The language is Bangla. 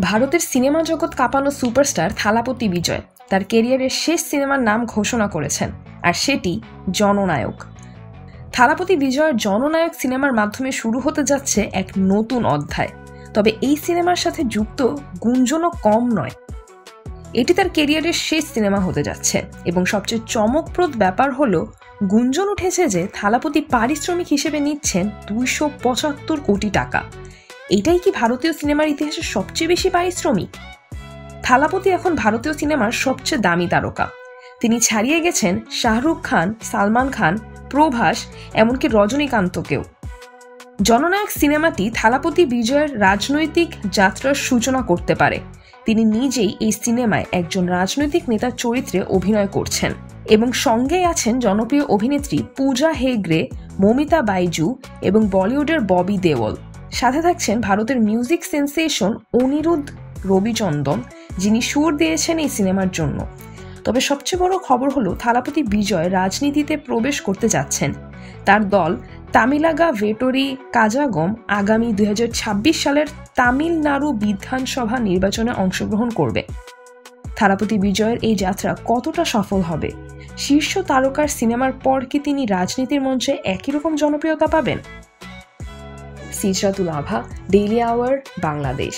ভারতের সিনেমা জগৎ কাঁপানো সুপারস্টার থালাপতি বিজয় তার ক্যারিয়ারের শেষ সিনেমার নাম ঘোষণা করেছেন, আর সেটি জননায়ক। থালাপতি বিজয়ের জননায়ক সিনেমার মাধ্যমে শুরু হতে যাচ্ছে এক নতুন অধ্যায়। তবে এই সিনেমার সাথে যুক্ত গুঞ্জনও কম নয়। এটি তার ক্যারিয়ারের শেষ সিনেমা হতে যাচ্ছে এবং সবচেয়ে চমকপ্রদ ব্যাপার হলো গুঞ্জন উঠেছে যে থালাপতি পারিশ্রমিক হিসেবে নিচ্ছেন 275 কোটি টাকা। এটাই কি ভারতীয় সিনেমার ইতিহাসে সবচেয়ে বেশি পারিশ্রমিক? থালাপতি এখন ভারতীয় সিনেমার সবচেয়ে দামি তারকা। তিনি ছাড়িয়ে গেছেন শাহরুখ খান, সালমান খান, প্রভাস, এমনকি রজনীকান্তকেও। জননায়ক সিনেমাটি থালাপতি বিজয়ের রাজনৈতিক যাত্রার সূচনা করতে পারে। তিনি নিজেই এই সিনেমায় একজন রাজনৈতিক নেতার চরিত্রে অভিনয় করছেন এবং সঙ্গেই আছেন জনপ্রিয় অভিনেত্রী পূজা হেগড়ে, মমিতা বাইজু এবং বলিউডের ববি দেওল। সাথে থাকছেন ভারতের মিউজিক সেন্সেশন অনিরুদ্ধ রবিচন্দন, যিনি সুর দিয়েছেন এই সিনেমার জন্য। তবে সবচেয়ে বড় খবর হলো থালাপতি বিজয় রাজনীতিতে প্রবেশ করতে যাচ্ছেন। তার দল তামিলাগা ভেটোরি কাজাগম আগামী 2026 সালের তামিলনাড়ু বিধানসভা নির্বাচনে অংশগ্রহণ করবে। থালাপতি বিজয়ের এই যাত্রা কতটা সফল হবে? শীর্ষ তারকার সিনেমার পর কি তিনি রাজনীতির মঞ্চে একই রকম জনপ্রিয়তা পাবেন? সিজরাতুল আভা, ডেইলি আওয়ার, বাংলাদেশ।